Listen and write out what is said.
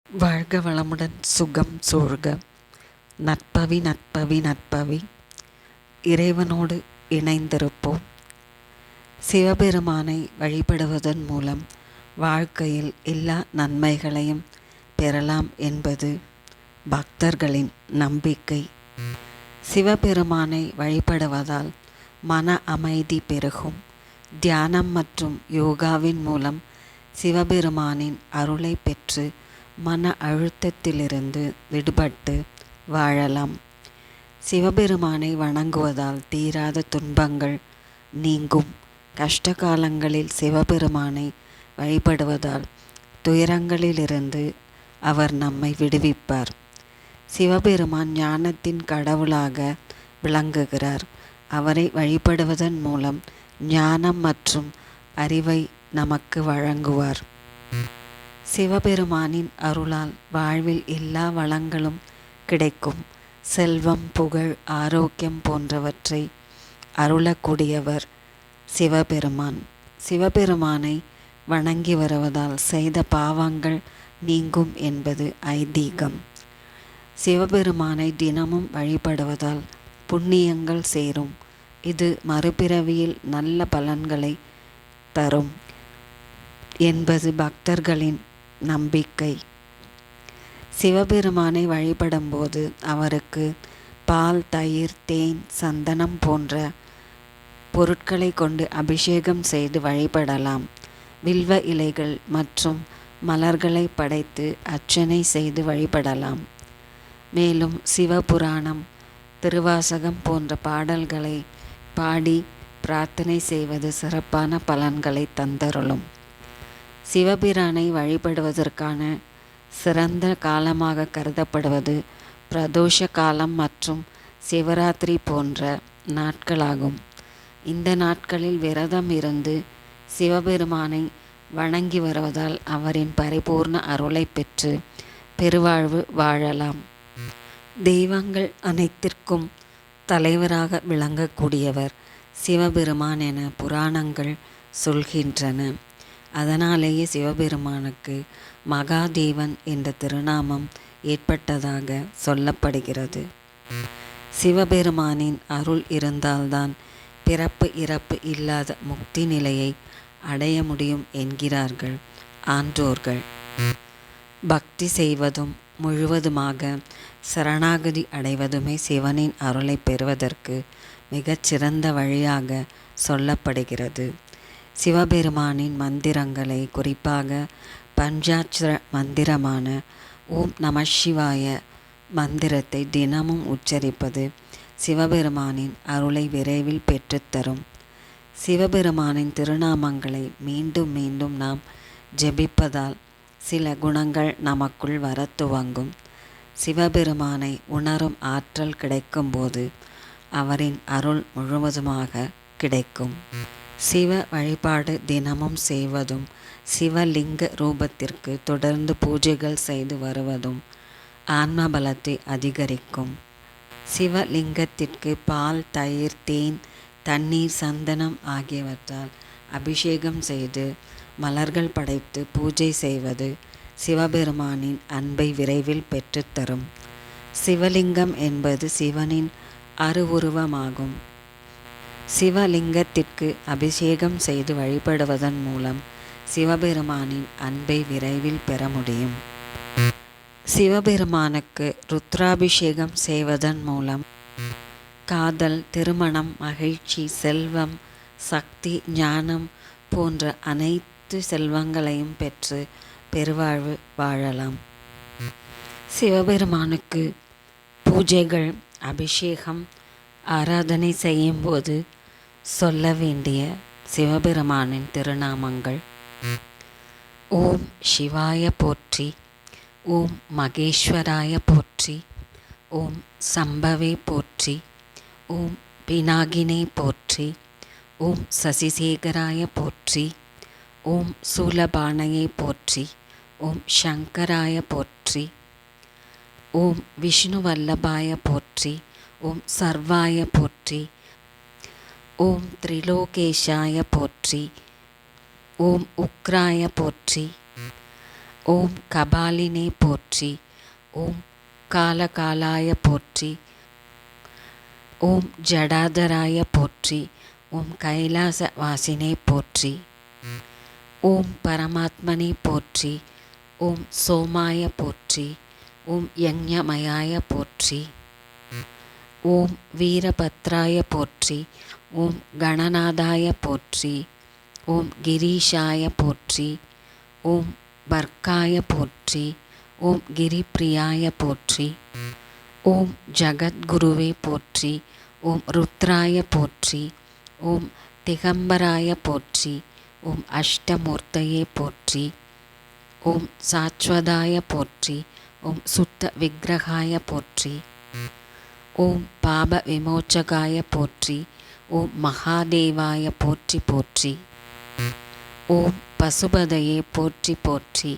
வாழ்க வளமுடன், சுகம் சூழ்க. நற்பவி நற்பவி நற்பவி. இறைவனோடு இணைந்திருப்போம். சிவபெருமானை வழிபடுவதன் மூலம் வாழ்க்கையில் எல்லா நன்மைகளையும் பெறலாம் என்பது பக்தர்களின் நம்பிக்கை. சிவபெருமானை வழிபடுவதால் மன அமைதி பெருகும். தியானம் மற்றும் யோகாவின் மூலம் சிவபெருமானின் அருளை பெற்று மன அழுத்தத்திலிருந்து விடுபட்டு வாழலாம். சிவபெருமானை வணங்குவதால் தீராத துன்பங்கள் நீங்கும். கஷ்டகாலங்களில் சிவபெருமானை வழிபடுவதால் துயரங்களிலிருந்து அவர் நம்மை விடுவிப்பார். சிவபெருமான் ஞானத்தின் கடவுளாக விளங்குகிறார். அவரை வழிபடுவதன் மூலம் ஞானம் மற்றும் அறிவை நமக்கு வழங்குவார். சிவபெருமானின் அருளால் வாழ்வில் எல்லா வளங்களும் கிடைக்கும். செல்வம், புகழ், ஆரோக்கியம் போன்றவற்றை அருளக்கூடியவர் சிவபெருமான். சிவபெருமானை வணங்கி வருவதால் செய்த பாவங்கள் நீங்கும் என்பது ஐதீகம். சிவபெருமானை தினமும் வழிபடுவதால் புண்ணியங்கள் சேரும். இது மறுபிறவியில் நல்ல பலன்களை தரும் என்பது பக்தர்களின் நம்பிக்கை. சிவபெருமானை வழிபடும்போது அவருக்கு பால், தயிர், தேன், சந்தனம் போன்ற பொருட்களை கொண்டு அபிஷேகம் செய்து வழிபடலாம். வில்வ இலைகள் மற்றும் மலர்களை படைத்து அர்ச்சனை செய்து வழிபடலாம். மேலும் சிவபுராணம், திருவாசகம் போன்ற பாடல்களை பாடி பிரார்த்தனை செய்வது சிறப்பான பலன்களை தந்தருளும். சிவபிரானை வழிபடுவதற்கான சிறந்த காலமாக கருதப்படுவது பிரதோஷ காலம் மற்றும் சிவராத்திரி போன்ற நாட்களாகும். இந்த நாட்களில் விரதம் இருந்து சிவபெருமானை வணங்கி வருவதால் அவரின் பரிபூர்ண அருளை பெற்று பெருவாழ்வு வாழலாம். தெய்வங்கள் அனைத்திற்கும் தலைவராக விளங்கக்கூடியவர் சிவபெருமான் என புராணங்கள் சொல்கின்றன. அதனாலேயே சிவபெருமானுக்கு மகாதேவன் என்ற திருநாமம் ஏற்பட்டதாக சொல்லப்படுகிறது. சிவபெருமானின் அருள் இருந்தால்தான் பிறப்பு இறப்பு இல்லாத முக்தி நிலையை அடைய முடியும் என்கிறார்கள் ஆன்றோர்கள். பக்தி செய்வதும் முழுவதுமாக சரணாகதி அடைவதுமே சிவனின் அருளை பெறுவதற்கு மிகச்சிறந்த வழியாக சொல்லப்படுகிறது. சிவபெருமானின் மந்திரங்களை, குறிப்பாக பஞ்சாட்சர மந்திரமான ஓம் நம சிவாய மந்திரத்தை தினமும் உச்சரிப்பது சிவபெருமானின் அருளை விரைவில் பெற்றுத்தரும். சிவபெருமானின் திருநாமங்களை மீண்டும் மீண்டும் நாம் ஜெபிப்பதால் சில குணங்கள் நமக்குள் வர துவங்கும். சிவபெருமானை உணரும் ஆற்றல் கிடைக்கும்போது அவரின் அருள் முழுவதுமாக கிடைக்கும். சிவ வழிபாடு தினமும் செய்வதும், சிவலிங்க ரூபத்திற்கு தொடர்ந்து பூஜைகள் செய்து வருவதும் ஆன்ம பலத்தை அதிகரிக்கும். சிவலிங்கத்திற்கு பால், தயிர், தேன், தண்ணீர், சந்தனம் ஆகியவற்றால் அபிஷேகம் செய்து மலர்கள் படைத்து பூஜை செய்வது சிவபெருமானின் அன்பை விரைவில் பெற்றுத்தரும். சிவலிங்கம் என்பது சிவனின் அருவுருவமாகும். சிவலிங்கத்திற்கு அபிஷேகம் செய்து வழிபடுவதன் மூலம் சிவபெருமானின் அன்பை விரைவில் பெற முடியும். சிவபெருமானுக்கு ருத்ராபிஷேகம் செய்வதன் மூலம் காதல், திருமணம், மகிழ்ச்சி, செல்வம், சக்தி, ஞானம் போன்ற அனைத்து செல்வங்களையும் பெற்று பெருவாழ்வு வாழலாம். சிவபெருமானுக்கு பூஜைகள், அபிஷேகம், ஆராதனை செய்யும்போது சொல்ல வேண்டிய சிவபெருமானின் திருநாமங்கள்: ஓம் சிவாய போற்றி, ஓம் மகேஸ்வராய போற்றி, ஓம் சம்பவே போற்றி, ஓம் பினாகினே போற்றி, ஓம் சசிசேகராய போற்றி, ஓம் சூலபாணையை போற்றி, ஓம் சங்கராய போற்றி, ஓம் விஷ்ணுவல்லபாய போற்றி, ஓம் சர்வாய போற்றி, ஓம் திரிலோகேஷாய போற்றி, ஓம் உக்ராய போற்றி, ஓம் கபாலினே போற்றி. ஓம் காலகாலாய போற்றி. ஓம் ஜடாதராய போற்றி. ஓம் கைலாச வாசினே போற்றி. ஓம் பரமாத்மனே போற்றி. ஓம் சோமாய போற்றி. ஓம் யஞமயாய போற்றி. ஓம் வீரபத்ராய போற்றி. ஓம் கணநாதாய போற்றி. ஓம் கிரீஷாய போற்றி. ஓம் பர்க்காய போற்றி. ஓம் கிரிப்பிரியாய போற்றி. ஓம் ஜகத்குருவே போற்றி. ஓம் ருத்ராய போற்றி. ஓம் திகம்பராய போற்றி. ஓம் அஷ்டமூர்த்தயே போற்றி. ஓம் சாஸ்வதாய போற்றி. ஓம் சுத்த விக்கிரகாய போற்றி. ஓம் பாப விமோச்சகாய போற்றி. ஓம் மகாதேவாய போற்றி போற்றி. ஓம் பசுபதையே போற்றி போற்றி.